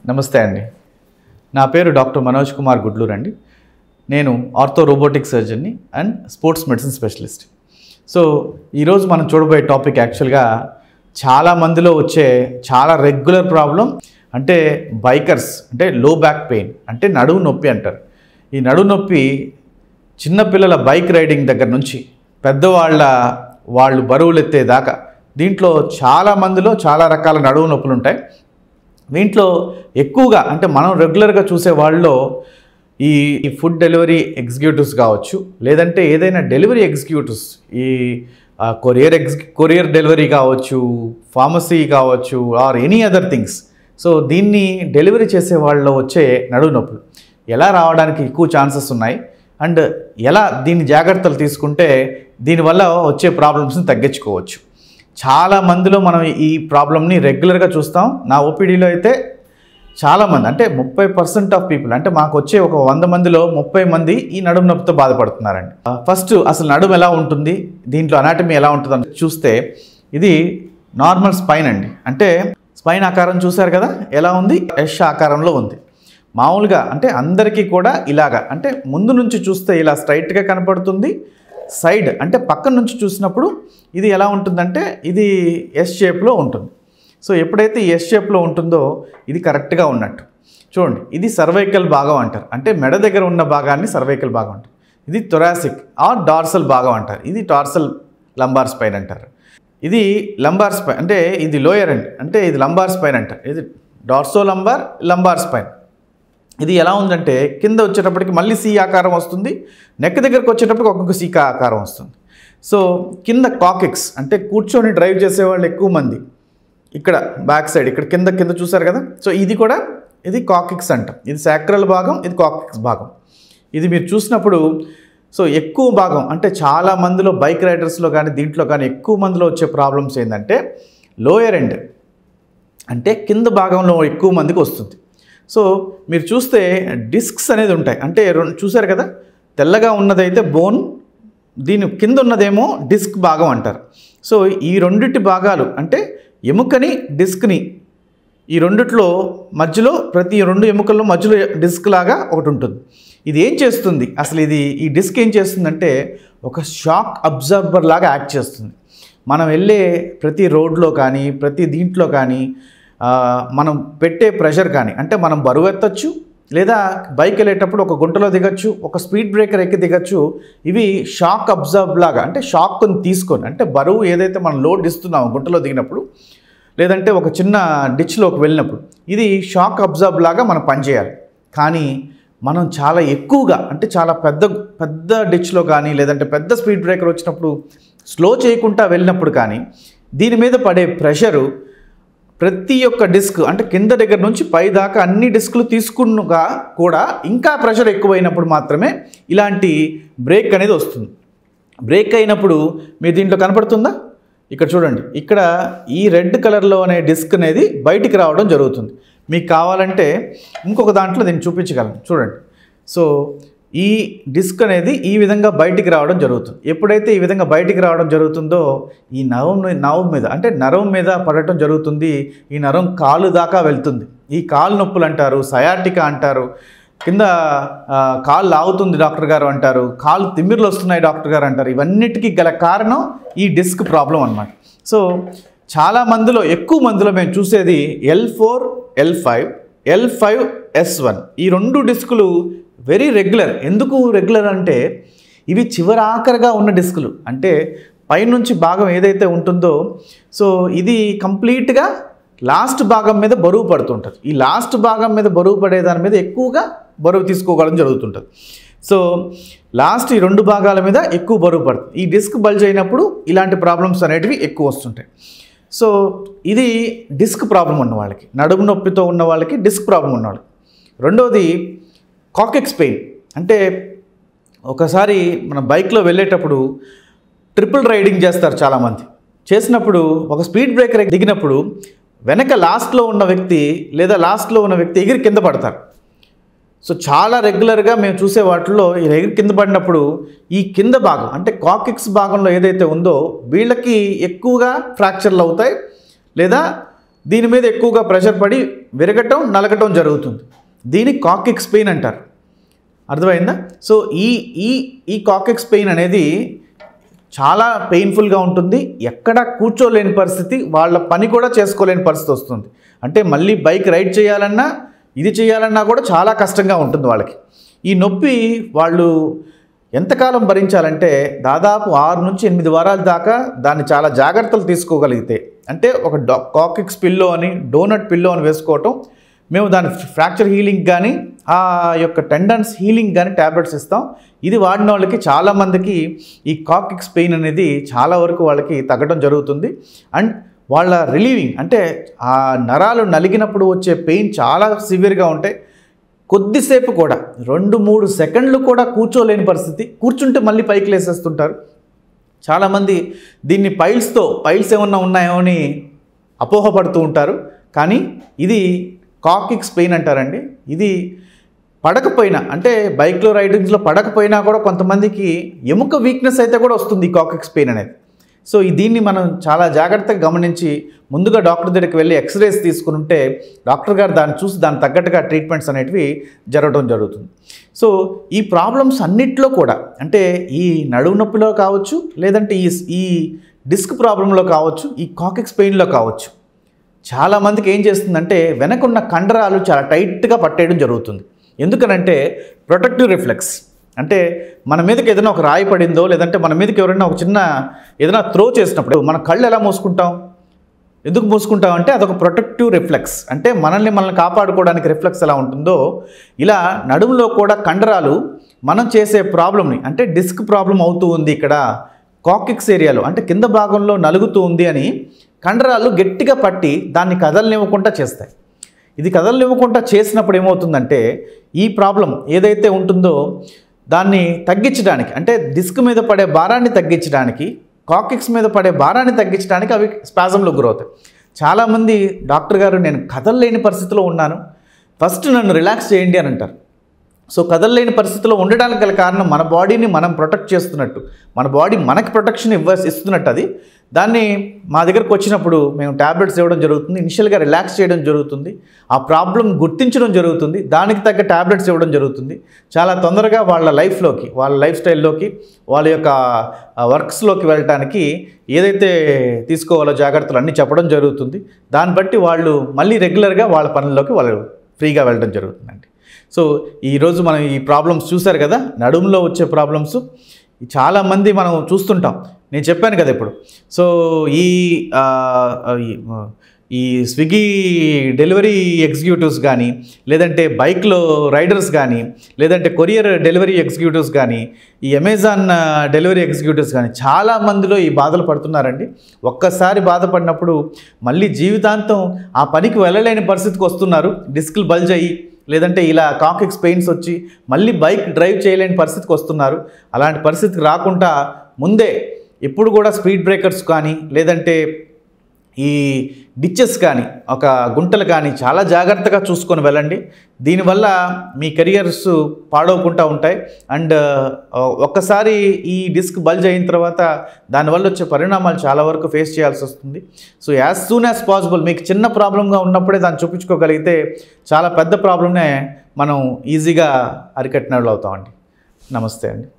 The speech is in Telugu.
నమస్తే అండి. నా పేరు డాక్టర్ మనోజ్ కుమార్ గుడ్లూర్ అండి. నేను ఆర్థో రోబోటిక్ సర్జన్ని and sports medicine specialist. So ఈరోజు మనం చూడబోయే టాపిక్ యాక్చువల్గా చాలా మందిలో వచ్చే చాలా రెగ్యులర్ ప్రాబ్లం, అంటే బైకర్స్ అంటే లో బ్యాక్ పెయిన్, అంటే నడుము నొప్పి అంటారు. ఈ నడుము నొప్పి చిన్నపిల్లల బైక్ రైడింగ్ దగ్గర నుంచి వాళ్ళు బరువులు ఎత్తేదాకా దీంట్లో చాలా మందిలో చాలా రకాల నడుము నొప్పులు ఉంటాయి. దీంట్లో ఎక్కువగా అంటే మనం రెగ్యులర్గా చూసే వాళ్ళలో ఈ ఫుడ్ డెలివరీ ఎగ్జిక్యూటివ్స్ కావచ్చు, లేదంటే ఏదైనా డెలివరీ ఎగ్జిక్యూటివ్స్, ఈ కొరియర్ డెలివరీ కావచ్చు, ఫార్మసీ కావచ్చు, or any other things. So దీన్ని డెలివరీ చేసే వాళ్ళలో వచ్చే నడుము నొప్పులు ఎలా రావడానికి ఎక్కువ ఛాన్సెస్ ఉన్నాయి, అండ్ ఎలా దీన్ని జాగ్రత్తలు తీసుకుంటే దీనివల్ల వచ్చే ప్రాబ్లమ్స్ని తగ్గించుకోవచ్చు. చాలా మందిలో మనం ఈ ప్రాబ్లమ్ని రెగ్యులర్గా చూస్తాం. నా ఓపీడీలో అయితే చాలామంది, అంటే 30% ఆఫ్ పీపుల్, అంటే మాకు వచ్చే ఒక 100 మందిలో 30 మంది ఈ నడుము నొప్పితో బాధపడుతున్నారండి. ఫస్ట్ అసలు నడుము ఎలా ఉంటుంది, దీంట్లో అనాటమీ ఎలా ఉంటుందని చూస్తే ఇది నార్మల్ స్పైన్ అండి. అంటే స్పైన్ ఆకారం చూసారు కదా ఎలా ఉంది, యష్ ఆకారంలో ఉంది. మామూలుగా అంటే అందరికీ కూడా ఇలాగా, అంటే ముందు నుంచి చూస్తే ఇలా స్ట్రైట్గా కనపడుతుంది. సైడ్ అంటే పక్కన నుంచి చూసినప్పుడు ఇది ఎలా ఉంటుందంటే ఇది ఎస్ షేప్లో ఉంటుంది. సో ఎప్పుడైతే ఎస్ షేప్లో ఉంటుందో ఇది కరెక్ట్గా ఉన్నట్టు. చూడండి, ఇది సర్వైకల్ భాగం అంటారు, అంటే మెడ దగ్గర ఉన్న భాగాన్ని సర్వైకల్ భాగం అంటారు. ఇది థొరాసిక్ ఆర్ డార్సల్ భాగం అంటారు. ఇది టార్సల్ లంబార్ స్పైన్ అంటారు. ఇది లంబార్ స్పైన్, అంటే ఇది లోయర్ అండ్, అంటే ఇది లంబార్ స్పైన్ అంటారు. ఇది డార్సో లంబార్ స్పైన్. ఇది ఎలా ఉందంటే కింద వచ్చేటప్పటికి మళ్ళీ సి ఆకారం వస్తుంది, నెక్ దగ్గరకు వచ్చేటప్పటికి ఒక్కొక్క సి ఆకారం వస్తుంది. సో కింద కాకెక్స్, అంటే కూర్చొని డ్రైవ్ చేసేవాళ్ళు ఎక్కువ మంది ఇక్కడ బ్యాక్ సైడ్ ఇక్కడ కింద చూసారు కదా. సో ఇది కాకెక్స్ అంటాం. ఇది సాక్రల్ భాగం, ఇది కాకెక్స్ భాగం. ఇది మీరు చూసినప్పుడు సో ఎక్కువ భాగం, అంటే చాలా మందిలో బైక్ రైడర్స్లో కానీ దీంట్లో కానీ ఎక్కువ మందిలో వచ్చే ప్రాబ్లమ్స్ ఏంటంటే లోయర్ ఎండ్, అంటే కింద భాగంలో ఎక్కువ మందికి వస్తుంది. సో మీరు చూస్తే డిస్క్స్ అనేది ఉంటాయి, అంటే చూసారు కదా, తెల్లగా ఉన్నదైతే బోన్, దీని కింద ఉన్నదేమో డిస్క్ భాగం అంటారు. సో ఈ రెండిటి భాగాలు, అంటే ఎముకని డిస్క్ని, ఈ రెండిట్లో మధ్యలో ప్రతి రెండు ఎముకల్లో మధ్యలో డిస్క్ లాగా ఒకటి ఉంటుంది. ఇది ఏం చేస్తుంది అసలు, ఈ డిస్క్ ఏం చేస్తుందంటే ఒక షాక్ అబ్జర్బర్ లాగా యాక్ట్ చేస్తుంది. మనం వెళ్ళే ప్రతి రోడ్లో కానీ ప్రతి దీంట్లో కానీ మనం పెట్టే ప్రెషర్ కానీ, అంటే మనం బరువు ఎత్తచ్చు, లేదా బైక్ వెళ్ళేటప్పుడు ఒక గుంటలో దిగచ్చు, ఒక స్పీడ్ బ్రేకర్ ఎక్కి దిగచ్చు. ఇవి షాక్ అబ్జర్బ్ లాగా, అంటే షాక్ని తీసుకొని, అంటే బరువు ఏదైతే మనం లోడ్ ఇస్తున్నామో గుంటలో దిగినప్పుడు, లేదంటే ఒక చిన్న డిచ్లోకి వెళ్ళినప్పుడు, ఇది షాక్ అబ్జర్బ్ లాగా మనం పనిచేయాలి. కానీ మనం చాలా ఎక్కువగా, అంటే చాలా పెద్ద డిచ్లో కానీ లేదంటే పెద్ద స్పీడ్ బ్రేకర్ వచ్చినప్పుడు స్లో చేయకుండా వెళ్ళినప్పుడు కానీ దీని మీద పడే ప్రెషరు ప్రతి ఒక్క డిస్క్, అంటే కింద దగ్గర నుంచి పై దాకా అన్ని డిస్కులు తీసుకున్నగా కూడా ఇంకా ప్రెషర్ ఎక్కువైనప్పుడు మాత్రమే ఇలాంటి బ్రేక్ అనేది వస్తుంది. బ్రేక్ అయినప్పుడు మీరు దీంట్లో కనపడుతుందా, ఇక్కడ చూడండి, ఇక్కడ ఈ రెడ్ కలర్లో అనే డిస్క్ అనేది బయటికి రావడం జరుగుతుంది. మీకు కావాలంటే ఇంకొక దాంట్లో దీన్ని చూపించగలను, చూడండి. సో ఈ డిస్క్ అనేది ఈ విధంగా బయటికి రావడం జరుగుతుంది. ఎప్పుడైతే ఈ విధంగా బయటికి రావడం జరుగుతుందో ఈ నరం మీద, అంటే నరం మీద పడటం జరుగుతుంది. ఈ నరం కాలు దాకా వెళ్తుంది. ఈ కాలు నొప్పులు అంటారు, సయాటికా అంటారు, కింద కాలు లాగుతుంది డాక్టర్ గారు అంటారు, కాలు తిమ్మిర్లు వస్తున్నాయి డాక్టర్ గారు అంటారు. ఇవన్నిటికీ గల కారణం ఈ డిస్క్ ప్రాబ్లం అన్నమాట. సో చాలా మందిలో, ఎక్కువ మందిలో మేము చూసేది L4, L5, L5, S1 ఈ రెండు డిస్కులు వెరీ రెగ్యులర్. ఎందుకు రెగ్యులర్ అంటే ఇవి చివరాఖరిగా ఉన్న డిస్కులు, అంటే పైనుంచి భాగం ఏదైతే ఉంటుందో సో ఇది కంప్లీట్గా లాస్ట్ భాగం మీద బరువు పడుతుంటుంది. ఈ లాస్ట్ భాగం మీద బరువు పడే దాని మీద ఎక్కువగా బరువు తీసుకోవడం జరుగుతుంటుంది. సో లాస్ట్ ఈ రెండు భాగాల మీద ఎక్కువ బరువు పడుతుంది. ఈ డిస్క్ బల్జ్ అయినప్పుడు ఇలాంటి ప్రాబ్లమ్స్ అనేటివి ఎక్కువ వస్తుంటాయి. సో ఇది డిస్క్ ప్రాబ్లం ఉన్న వాళ్ళకి, నడుము నొప్పితో ఉన్న వాళ్ళకి, డిస్క్ ప్రాబ్లం ఉన్న వాళ్ళకి. రెండోది కాకెక్స్ పెయిన్, అంటే ఒకసారి మన బైక్లో వెళ్ళేటప్పుడు ట్రిపుల్ రైడింగ్ చేస్తారు చాలామంది. చేసినప్పుడు ఒక స్పీడ్ బ్రేకర్ దిగినప్పుడు వెనక లాస్ట్లో ఉన్న వ్యక్తి లేదా లాస్ట్లో ఉన్న వ్యక్తి ఎగిరి కింద పడతారు. సో చాలా రెగ్యులర్గా మేము చూసే వాటిల్లో ఈ ఎగిరి కింద పడినప్పుడు ఈ కింద భాగం, అంటే కాకెక్స్ భాగంలో ఏదైతే ఉందో వీళ్ళకి ఎక్కువగా ఫ్రాక్చర్లు అవుతాయి, లేదా దీని మీద ఎక్కువగా ప్రెషర్ పడి విరగటం నలగటం జరుగుతుంది. దీన్ని కాక్సిక్స్ పెయిన్ అంటారు. అర్థమైందా? సో ఈ ఈ ఈ కాక్సిక్స్ పెయిన్ అనేది చాలా పెయిన్ఫుల్గా ఉంటుంది. ఎక్కడ కూర్చోలేని పరిస్థితి, వాళ్ళ పని కూడా చేసుకోలేని పరిస్థితి వస్తుంది. అంటే మళ్ళీ బైక్ రైడ్ చేయాలన్నా ఇది చేయాలన్నా కూడా చాలా కష్టంగా ఉంటుంది వాళ్ళకి. ఈ నొప్పి వాళ్ళు ఎంతకాలం భరించాలంటే దాదాపు 6 నుంచి 8 వారాల దాకా దాన్ని చాలా జాగ్రత్తలు తీసుకోగలిగితే, అంటే ఒక కాక్సిక్స్ పిల్లో అని డోనట్ పిల్లో అని వేసుకోవటం, మేము దాని ఫ్రాక్చర్ హీలింగ్ కానీ ఆ యొక్క టెండన్స్ హీలింగ్ కానీ ట్యాబ్లెట్స్ ఇస్తాం. ఇది వాడిన వాళ్ళకి చాలామందికి ఈ కాక్సిక్స్ పెయిన్ అనేది చాలా వరకు వాళ్ళకి తగ్గడం జరుగుతుంది. అండ్ వాళ్ళ రిలీవింగ్ అంటే ఆ నరాలు నలిగినప్పుడు వచ్చే పెయిన్ చాలా సివియర్గా ఉంటాయి. కొద్దిసేపు కూడా 2-3 సెకండ్లు కూడా కూర్చోలేని పరిస్థితి, కూర్చుంటే మళ్ళీ పైకి లేసేస్తుంటారు. చాలామంది దీన్ని పైల్స్ ఏమన్నా ఉన్నాయో అని అపోహపడుతూ ఉంటారు. కానీ ఇది కాక్సిక్స్ పెయిన్ అంటారండి. ఇది పడకపోయినా, అంటే బైక్లో రైడింగ్స్లో పడకపోయినా కూడా కొంతమందికి ఎముక వీక్నెస్ అయితే కూడా వస్తుంది ఈ కాక్సిక్స్ పెయిన్ అనేది. సో దీన్ని మనం చాలా జాగ్రత్తగా గమనించి ముందుగా డాక్టర్ దగ్గరికి వెళ్ళి ఎక్స్రేస్ తీసుకుని ఉంటే డాక్టర్ గారు దాన్ని చూసి దానికి తగ్గట్టుగా ట్రీట్మెంట్స్ అనేటివి జరగడం జరుగుతుంది. సో ఈ ప్రాబ్లమ్స్ అన్నిట్లో కూడా, అంటే ఈ నడుము నొప్పిలో కావచ్చు, లేదంటే ఈ డిస్క్ ప్రాబ్లంలో కావచ్చు, ఈ కాక్సిక్స్ పెయిన్లో కావచ్చు, చాలామందికి ఏం చేస్తుందంటే వెనకున్న కండరాలు చాలా టైట్గా పట్టేయడం జరుగుతుంది. ఎందుకనంటే ప్రొటెక్టివ్ రిఫ్లెక్స్, అంటే మన మీదకి ఏదైనా ఒక రాయి పడిందో, లేదంటే మన మీదకి ఎవరైనా ఒక చిన్న ఏదైనా త్రో చేసినప్పుడు మన కళ్ళు ఎలా మూసుకుంటాం, ఎందుకు మూసుకుంటాం అంటే అదొక ప్రొటెక్టివ్ రిఫ్లెక్స్. అంటే మనల్ని కాపాడుకోవడానికి రిఫ్లెక్స్ ఎలా ఉంటుందో, ఇలా నడుములో కూడా కండరాలు మనం చేసే ప్రాబ్లమ్ని, అంటే డిస్క్ ప్రాబ్లం అవుతూ ఉంది ఇక్కడ కాక్సిక్స్ ఏరియాలో, అంటే కింద భాగంలో నలుగుతూ ఉంది అని కండరాలు గట్టిగా పట్టి దాన్ని కదలనివ్వకుండా చేస్తాయి. ఇది కదలనివ్వకుండా చేసినప్పుడు ఏమవుతుందంటే ఈ ప్రాబ్లం ఏదైతే ఉంటుందో దాన్ని తగ్గించడానికి, అంటే డిస్క్ మీద పడే భారాన్ని తగ్గించడానికి, కాక్సిక్స్ మీద పడే భారాన్ని తగ్గించడానికి అవి స్పాజంలో గురవుతాయి. చాలామంది డాక్టర్ గారు నేను కదలలేని పరిస్థితిలో ఉన్నాను, ఫస్ట్ నన్ను రిలాక్స్ చేయండి అని అంటారు. సో కదలలేని పరిస్థితిలో ఉండడానికి గల కారణం మన బాడీని మనం ప్రొటెక్ట్ చేస్తున్నట్టు, మన బాడీ మనకి ప్రొటెక్షన్ ఇస్తున్నట్టు. అది దాన్ని మా దగ్గరకు వచ్చినప్పుడు మేము ట్యాబ్లెట్స్ ఇవ్వడం జరుగుతుంది, ఇనిషియల్గా రిలాక్స్ చేయడం జరుగుతుంది, ఆ ప్రాబ్లం గుర్తించడం జరుగుతుంది, దానికి తగ్గ ట్యాబ్లెట్స్ ఇవ్వడం జరుగుతుంది. చాలా తొందరగా వాళ్ళ లైఫ్లోకి, వాళ్ళ లైఫ్ స్టైల్లోకి, వాళ్ళ యొక్క వర్క్స్లోకి వెళ్ళటానికి ఏదైతే తీసుకోవాలో జాగ్రత్తలు అన్నీ చెప్పడం జరుగుతుంది. దాన్ని బట్టి వాళ్ళు మళ్ళీ రెగ్యులర్గా వాళ్ళ పనుల్లోకి వాళ్ళు ఫ్రీగా వెళ్ళడం జరుగుతుందండి. సో ఈరోజు మనం ఈ ప్రాబ్లమ్స్ చూశారు కదా, నడుములో వచ్చే ప్రాబ్లమ్స్ చాలామంది మనం చూస్తుంటాం. నేను చెప్పాను కదా ఇప్పుడు. సో ఈ స్విగ్గీ డెలివరీ ఎగ్జిక్యూటివ్స్ కానీ, లేదంటే బైక్లో రైడర్స్ కానీ, లేదంటే కొరియర్ డెలివరీ ఎగ్జిక్యూటివ్స్ కానీ, ఈ అమెజాన్ డెలివరీ ఎగ్జిక్యూటివ్స్ కానీ చాలామందిలో ఈ బాధలు పడుతున్నారండి. ఒక్కసారి బాధపడినప్పుడు మళ్ళీ జీవితాంతం ఆ పనికి వెళ్ళలేని పరిస్థితికి వస్తున్నారు. డిస్క్లు బల్జ్ అయ్యి, లేదంటే ఇలా కాక్సిక్స్ పెయిన్స్ వచ్చి మళ్ళీ బైక్ డ్రైవ్ చేయలేని పరిస్థితికి వస్తున్నారు. అలాంటి పరిస్థితికి రాకుండా ముందే ఎప్పుడు కూడా స్పీడ్ బ్రేకర్స్ కానీ, లేదంటే ఈ డిచెస్ కానీ, ఒక గుంటలు కానీ చాలా జాగ్రత్తగా చూసుకొని వెళ్ళండి. దీనివల్ల మీ కెరియర్స్ పాడవకుండా ఉంటాయి. అండ్ ఒక్కసారి ఈ డిస్క్ బల్జ్ అయిన తర్వాత దానివల్ల వచ్చే పరిణామాలు చాలా వరకు ఫేస్ చేయాల్సి వస్తుంది. So as soon as possible మీకు చిన్న ప్రాబ్లంగా ఉన్నప్పుడే దాన్ని చూపించుకోగలిగితే చాలా పెద్ద ప్రాబ్లమ్నే మనం ఈజీగా అరికట్టిన వాళ్ళు అవుతామండి. నమస్తే అండి.